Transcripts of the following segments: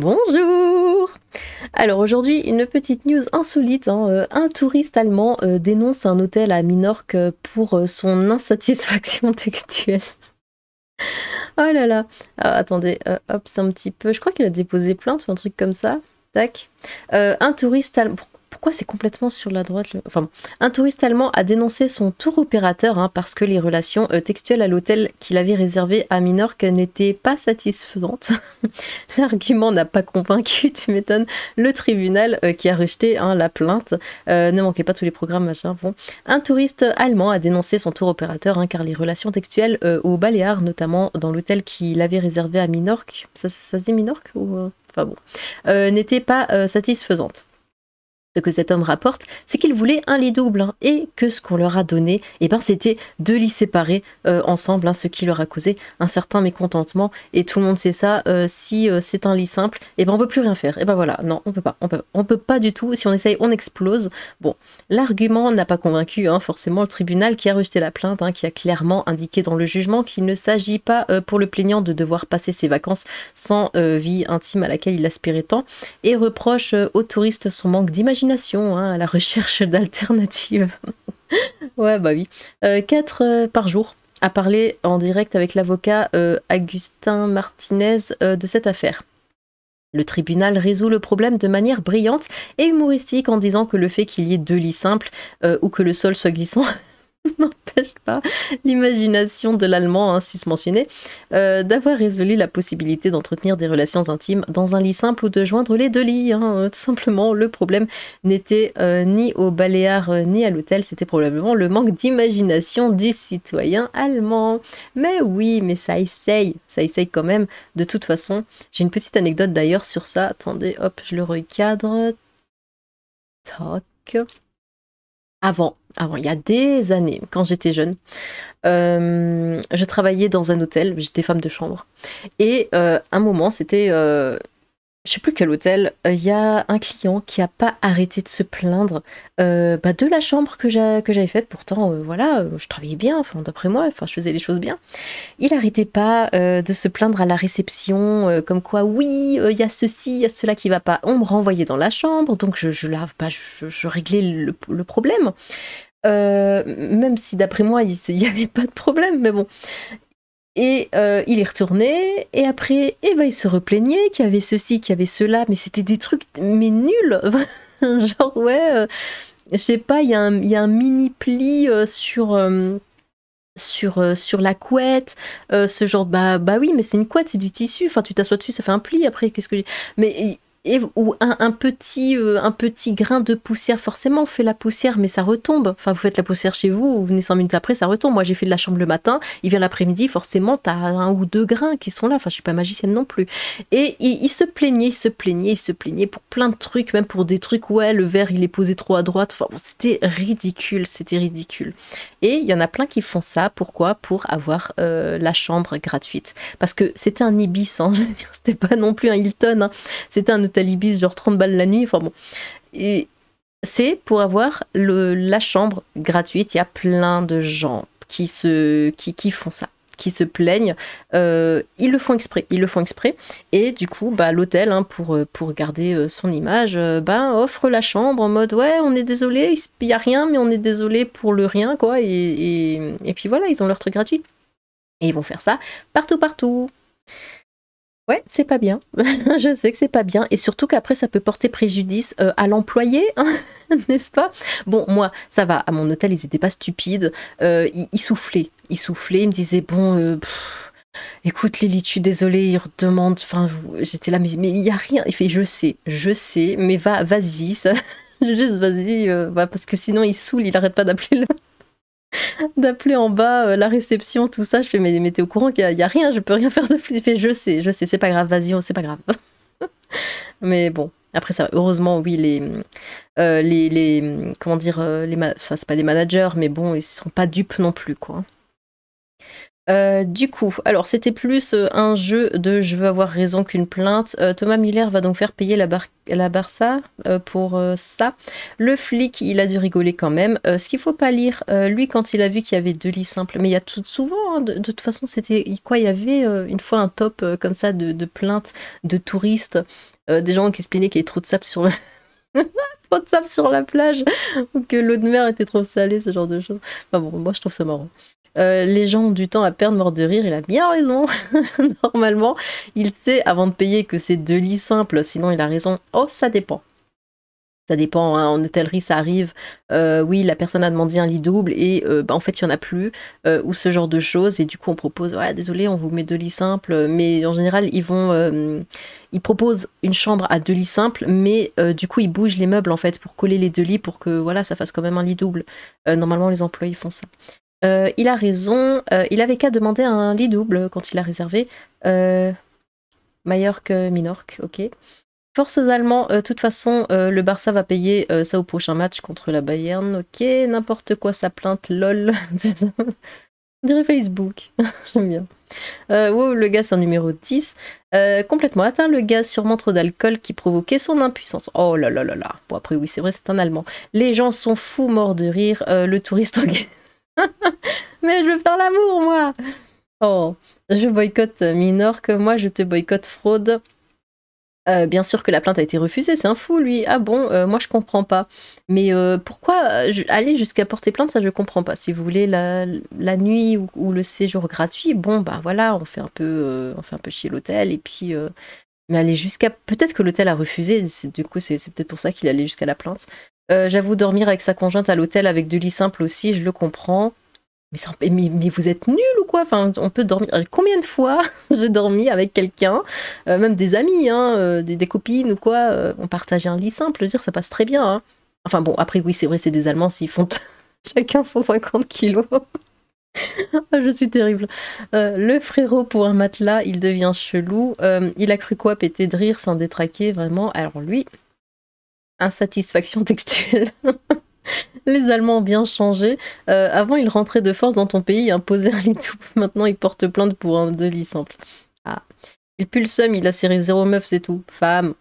Bonjour! Alors aujourd'hui, une petite news insolite, hein, un touriste allemand dénonce un hôtel à Minorque pour son insatisfaction textuelle. Oh là là! Attendez, hop, c'est un petit peu... Je crois qu'il a déposé plainte ou un truc comme ça. Tac. Un touriste allemand... Pourquoi c'est complètement sur la droite Enfin, un touriste allemand a dénoncé son tour opérateur hein, parce que les relations textuelles à l'hôtel qu'il avait réservé à Minorque n'étaient pas satisfaisantes. L'argument n'a pas convaincu, tu m'étonnes, le tribunal qui a rejeté hein, la plainte. Ne manquez pas tous les programmes, machin. Bon. Un touriste allemand a dénoncé son tour opérateur hein, car les relations textuelles aux Baléares, notamment dans l'hôtel qu'il avait réservé à Minorque, ça se dit Minorque ou enfin bon, n'étaient pas satisfaisantes. Ce que cet homme rapporte, c'est qu'il voulait un lit double hein, et que ce qu'on leur a donné, eh ben, c'était deux lits séparés ensemble, hein, ce qui leur a causé un certain mécontentement. Et tout le monde sait ça, si c'est un lit simple, eh ben, on peut plus rien faire. Et ben voilà, non, on peut pas du tout. Si on essaye, on explose. Bon, l'argument n'a pas convaincu hein, forcément le tribunal qui a rejeté la plainte, hein, qui a clairement indiqué dans le jugement qu'il ne s'agit pas pour le plaignant de devoir passer ses vacances sans vie intime à laquelle il aspirait tant, et reproche aux touristes son manque d'imagination hein, à la recherche d'alternatives. Ouais, bah oui. 4 par jour à parler en direct avec l'avocat Agustin Martinez de cette affaire. Le tribunal résout le problème de manière brillante et humoristique en disant que le fait qu'il y ait deux lits simples ou que le sol soit glissant n'empêche pas l'imagination de l'allemand hein, susmentionné d'avoir résolu la possibilité d'entretenir des relations intimes dans un lit simple ou de joindre les deux lits. Hein. Tout simplement, le problème n'était ni aux Baléares ni à l'hôtel, c'était probablement le manque d'imagination du citoyen allemand. Mais oui, mais ça essaye quand même. De toute façon, j'ai une petite anecdote d'ailleurs sur ça. Attendez, hop, je le recadre. Toc. Avant, il y a des années, quand j'étais jeune, je travaillais dans un hôtel, j'étais femme de chambre. Et un moment, c'était, je sais plus quel hôtel, il y a un client qui a pas arrêté de se plaindre de la chambre que j'avais faite. Pourtant, voilà, je travaillais bien, enfin, d'après moi, enfin, je faisais les choses bien. Il arrêtait pas de se plaindre à la réception, comme quoi, oui, il y a ceci, il y a cela qui va pas. On me renvoyait dans la chambre, donc je réglais le problème. Même si d'après moi, il n'y avait pas de problème, mais bon. Et il est retourné, et après, eh ben, il se replaignait qu'il y avait ceci, qu'il y avait cela, mais c'était des trucs, mais nuls. Genre, ouais, je sais pas, il y a un mini pli sur la couette, ce genre de bah oui, mais c'est une couette, c'est du tissu, enfin tu t'assois dessus, ça fait un pli après, qu'est-ce que mais ou un petit grain de poussière, forcément on fait la poussière mais ça retombe, enfin vous faites la poussière chez vous, vous venez 5 minutes après ça retombe. Moi j'ai fait de la chambre le matin, il vient l'après-midi, forcément t'as 1 ou 2 grains qui sont là, enfin je suis pas magicienne non plus. Et il se plaignait pour plein de trucs, même pour des trucs, ouais le verre il est posé trop à droite, enfin bon, c'était ridicule. Et il y en a plein qui font ça, pourquoi? Pour avoir la chambre gratuite. Parce que c'était un Ibis, hein, je veux dire, c'était pas non plus un Hilton, hein, c'était un hôtel Ibis, genre 30 balles la nuit, enfin bon. Et c'est pour avoir la chambre gratuite, il y a plein de gens qui font ça, qui se plaignent, ils le font exprès, et du coup bah, l'hôtel hein, pour garder son image offre la chambre en mode ouais on est désolé, il n'y a rien mais on est désolé pour le rien quoi, et puis voilà, ils ont leur truc gratuit et ils vont faire ça partout. Ouais, c'est pas bien. Je sais que c'est pas bien. Et surtout qu'après, ça peut porter préjudice à l'employé, hein, n'est-ce pas? Bon, moi, ça va. À mon hôtel, ils étaient pas stupides. Ils soufflaient. Ils me disaient, bon, écoute Lily, je suis désolée, ils redemandent. Enfin, j'étais là, mais il y a rien. Il fait, je sais, mais vas-y, ça. Juste vas-y, parce que sinon, il saoule, il arrête pas d'appeler en bas la réception, tout ça. Je fais mais t'es au courant qu'il y a rien, je peux rien faire de plus. Il fait je sais, c'est pas grave, vas-y, c'est pas grave. Mais bon, après ça, heureusement, oui, les comment dire, enfin c'est pas des managers, mais bon, ils sont pas dupes non plus, quoi. Du coup, alors c'était plus un jeu de je veux avoir raison qu'une plainte. Thomas Müller va donc faire payer la Barça pour ça. Le flic, il a dû rigoler quand même. Ce qu'il faut pas lire, lui, quand il a vu qu'il y avait 2 lits simples, mais il y a tout souvent, hein, de toute façon, c'était quoi? Il y avait une fois un top comme ça de plaintes de touristes des gens qui se plaignaient qu'il y avait trop de sable sur trop de sable sur la plage, ou que l'eau de mer était trop salée, ce genre de choses. Enfin bon, moi je trouve ça marrant. Les gens ont du temps à perdre, mort de rire, il a bien raison. Normalement, il sait avant de payer que c'est 2 lits simples, sinon il a raison. Oh, ça dépend. Ça dépend, hein, en hôtellerie ça arrive, oui la personne a demandé un lit double et en fait il n'y en a plus, ou ce genre de choses et du coup on propose ouais désolé on vous met 2 lits simples, mais en général ils proposent une chambre à 2 lits simples, mais du coup ils bougent les meubles en fait pour coller les 2 lits pour que voilà ça fasse quand même un lit double. Normalement les employés font ça. Il a raison, il avait qu'à demander un lit double quand il a réservé. Majorque, Minorque, ok. Force aux Allemands, de toute façon, le Barça va payer ça au prochain match contre la Bayern. Ok, n'importe quoi, sa plainte, lol. On dirait Facebook, j'aime bien. Wow, le gars, c'est un numéro 10. Complètement atteint, le gaz sûrement trop d'alcool qui provoquait son impuissance. Oh là là là là. Bon, après, oui, c'est vrai, c'est un Allemand. Les gens sont fous, morts de rire. Le touriste en... Mais je veux faire l'amour, moi. Oh, je boycotte Minorque. Moi, je te boycotte fraude. Bien sûr que la plainte a été refusée, c'est un fou lui. Ah bon, moi je comprends pas. Mais pourquoi aller jusqu'à porter plainte, ça je comprends pas. Si vous voulez la nuit ou le séjour gratuit, bon bah voilà, on fait un peu chier l'hôtel et puis mais aller jusqu'à peut-être que l'hôtel a refusé. Du coup c'est peut-être pour ça qu'il allait jusqu'à la plainte. J'avoue dormir avec sa conjointe à l'hôtel avec 2 lits simples aussi, je le comprends. Mais vous êtes nuls ou quoi? Enfin, on peut dormir. Combien de fois j'ai dormi avec quelqu'un, même des amis, hein, des copines ou quoi, on partageait un lit simple, je veux dire, ça passe très bien. Hein. Enfin bon, après oui, c'est vrai, c'est des Allemands, s'ils font chacun 150 kilos. Je suis terrible. Le frérot pour un matelas, il devient chelou. Il a cru quoi? Péter de rire sans détraquer, vraiment. Alors lui, insatisfaction textuelle. Les Allemands ont bien changé. Avant, ils rentraient de force dans ton pays et imposaient un lit double. Maintenant, ils portent plainte pour un 2 lits simples. Ah. Il pue le seum, il a serré 0 meuf, c'est tout. Femme.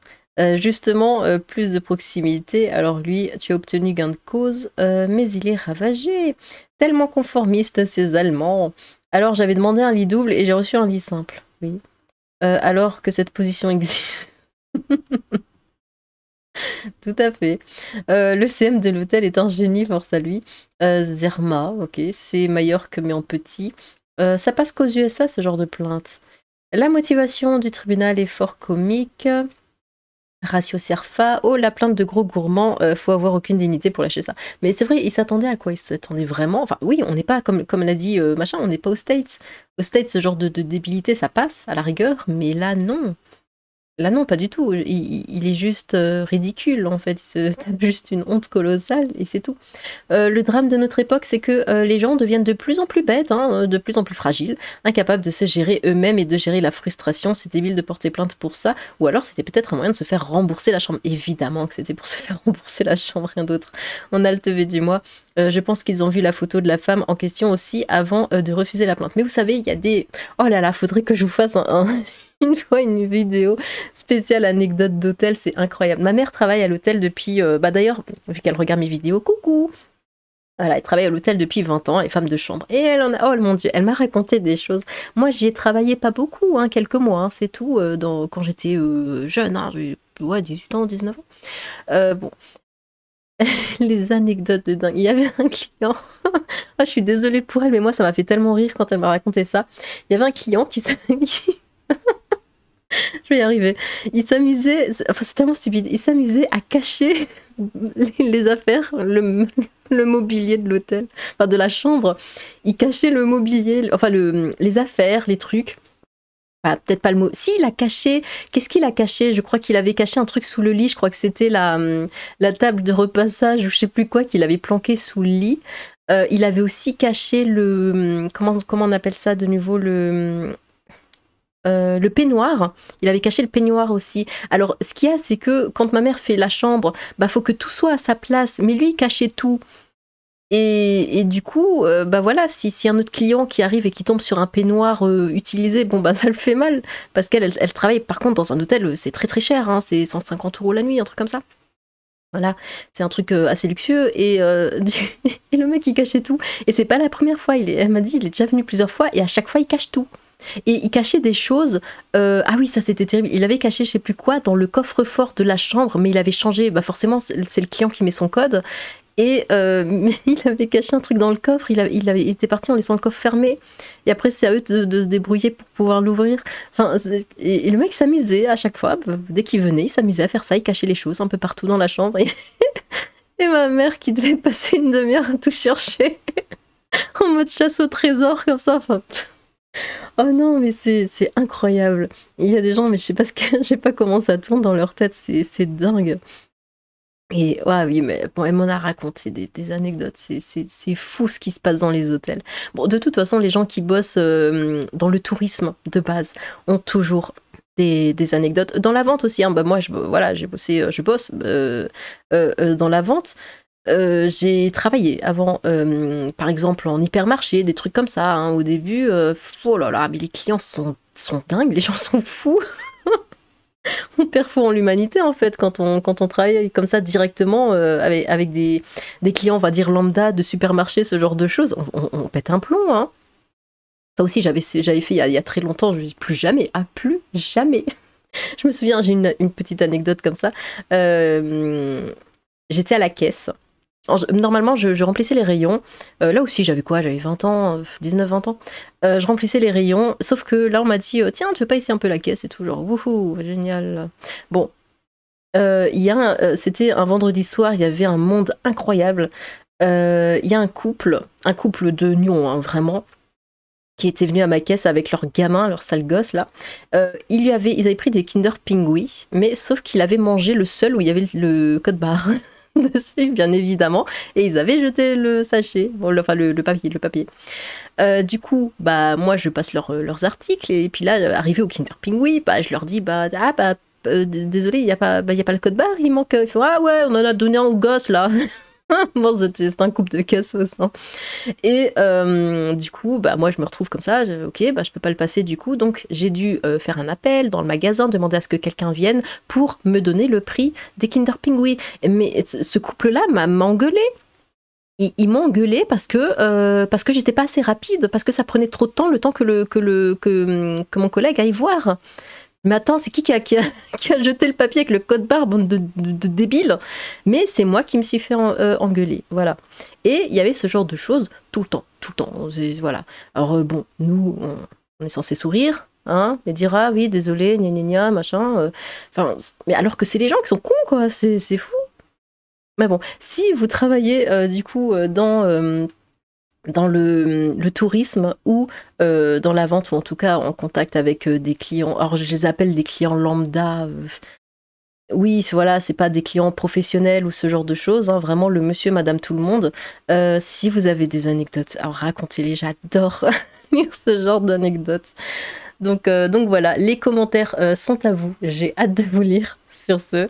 Justement, plus de proximité. Alors lui, tu as obtenu gain de cause, mais il est ravagé. Tellement conformiste, ces Allemands. Alors, j'avais demandé un lit double et j'ai reçu un lit simple. Oui. Alors que cette position existe. Tout à fait. Le CM de l'hôtel est un génie, force à lui. Zerma, ok, c'est Majorque mais en petit. Ça passe qu'aux USA ce genre de plainte. La motivation du tribunal est fort comique. Ratio Serfa, oh la plainte de gros gourmand, faut avoir aucune dignité pour lâcher ça. Mais c'est vrai, il s'attendait à quoi? Il s'attendait vraiment. Enfin, oui, on n'est pas, comme l'a dit machin, on n'est pas aux States. Aux States, ce genre de débilité, ça passe à la rigueur, mais là, non. Là non, pas du tout. Il est juste ridicule en fait. Il se tape juste une honte colossale et c'est tout. Le drame de notre époque, c'est que les gens deviennent de plus en plus bêtes, hein, de plus en plus fragiles, incapables de se gérer eux-mêmes et de gérer la frustration. C'est débile de porter plainte pour ça. Ou alors c'était peut-être un moyen de se faire rembourser la chambre. Évidemment que c'était pour se faire rembourser la chambre, rien d'autre. On a le tevé du mois. Je pense qu'ils ont vu la photo de la femme en question aussi avant de refuser la plainte. Mais vous savez, il y a des... Oh là là, faudrait que je vous fasse une fois une vidéo spéciale anecdote d'hôtel, c'est incroyable. Ma mère travaille à l'hôtel depuis... d'ailleurs, vu qu'elle regarde mes vidéos, coucou. Voilà, elle travaille à l'hôtel depuis 20 ans, les femmes de chambre. Et elle en a... Oh mon Dieu, elle m'a raconté des choses. Moi, j'y ai travaillé pas beaucoup, hein, quelques mois, hein, c'est tout, quand j'étais jeune, hein, ouais, 18 ans, 19 ans. Bon, les anecdotes de dingue. Il y avait un client... Oh, je suis désolée pour elle, mais moi, ça m'a fait tellement rire quand elle m'a raconté ça. Il y avait un client qui... Je vais y arriver. Il s'amusait, enfin c'est tellement stupide, il s'amusait à cacher les affaires, le mobilier de l'hôtel, enfin de la chambre. Il cachait le mobilier, enfin les affaires, les trucs. Enfin, peut-être pas le mot. Si, il a caché. Qu'est-ce qu'il a caché? Je crois qu'il avait caché un truc sous le lit. Je crois que c'était la table de repassage ou je sais plus quoi qu'il avait planqué sous le lit. Il avait aussi caché le... Comment on appelle ça de nouveau? Le peignoir, il avait caché le peignoir aussi. Alors, ce qu'il y a, c'est que quand ma mère fait la chambre, bah faut que tout soit à sa place. Mais lui, il cachait tout. Et du coup, bah voilà, si un autre client qui arrive et qui tombe sur un peignoir utilisé, bon bah ça le fait mal. Parce qu'elle travaille par contre dans un hôtel, c'est très très cher, hein, c'est 150 € la nuit, un truc comme ça. Voilà, c'est un truc assez luxueux et, et le mec il cachait tout. Et c'est pas la première fois, elle m'a dit il est déjà venu plusieurs fois et à chaque fois il cache tout. Et il cachait des choses. Ah oui, ça c'était terrible. Il avait caché je sais plus quoi dans le coffre-fort de la chambre, mais il avait changé. Bah forcément, c'est le client qui met son code. Et mais il avait caché un truc dans le coffre. Il était parti en laissant le coffre fermé. Et après, c'est à eux de se débrouiller pour pouvoir l'ouvrir. Enfin, et le mec s'amusait à chaque fois. Dès qu'il venait, il s'amusait à faire ça. Il cachait les choses un peu partout dans la chambre. Et ma mère qui devait passer une demi-heure à tout chercher en mode chasse au trésor comme ça. Enfin, oh non, mais c'est incroyable. Il y a des gens, mais je sais pas comment ça tourne dans leur tête. C'est dingue. Et ouais, oui, mais bon, elle m'en a raconté des anecdotes. C'est fou ce qui se passe dans les hôtels. Bon, de toute façon, les gens qui bossent dans le tourisme de base ont toujours des anecdotes. Dans la vente aussi, hein. Bah, moi, voilà, je bosse dans la vente. J'ai travaillé avant, par exemple, en hypermarché, des trucs comme ça. Hein. Au début, oh là là, mais les clients sont dingues, les gens sont fous. On perd foi en l'humanité en fait quand on travaille comme ça directement avec des clients, on va dire lambda de supermarché, ce genre de choses. On pète un plomb. Hein. Ça aussi, j'avais fait il y a très longtemps. Je dis plus jamais, plus jamais. Je me souviens, j'ai une petite anecdote comme ça. J'étais à la caisse. Normalement, je remplissais les rayons. Là aussi, j'avais quoi? J'avais 20 ans, 19-20 ans. Je remplissais les rayons, sauf que là, on m'a dit tiens, tu veux pas ici un peu la caisse et tout, genre, wouhou, génial. Bon, c'était un vendredi soir, il y avait un monde incroyable. Il y a un couple de gnons, hein, vraiment, qui était venu à ma caisse avec leur gamin, leur sale gosse, là. Ils avaient pris des Kinder Pingui, mais sauf qu'il avait mangé le seul où il y avait le code barre. Dessus, bien évidemment, et ils avaient jeté le sachet, bon, enfin le papier. Du coup, bah moi je passe leurs articles, et puis là, arrivé au Kinder Pingui, bah je leur dis désolé, il y a pas le code barre, il manque. Il faut ah ouais, on en a donné un au gosse là. Bon, c'est un couple de cassos. Hein. Et du coup, bah, moi, je me retrouve comme ça. Ok, bah, je peux pas le passer du coup. Donc, j'ai dû faire un appel dans le magasin, demander à ce que quelqu'un vienne pour me donner le prix des Kinder Pingui. Mais ce couple-là m'a engueulé. Ils m'ont engueulé parce que j'étais pas assez rapide, parce que ça prenait trop de temps, le temps que mon collègue aille voir. Mais attends, c'est qui a jeté le papier avec le code barre, bande de débiles? Mais c'est moi qui me suis fait engueuler, voilà. Et il y avait ce genre de choses tout le temps. Voilà. Alors bon, nous, on est censé sourire, hein, et dire ah oui, désolé, gna gna gna, machin. Enfin, mais alors que c'est les gens qui sont cons, quoi. C'est fou. Mais bon, si vous travaillez du coup dans le tourisme ou dans la vente, ou en tout cas en contact avec des clients. Alors je les appelle des clients lambda. Oui, voilà, c'est pas des clients professionnels ou ce genre de choses. Hein, vraiment le monsieur, madame, tout le monde. Si vous avez des anecdotes, alors racontez-les, j'adore lire ce genre d'anecdotes. Donc voilà, les commentaires sont à vous. J'ai hâte de vous lire sur ce.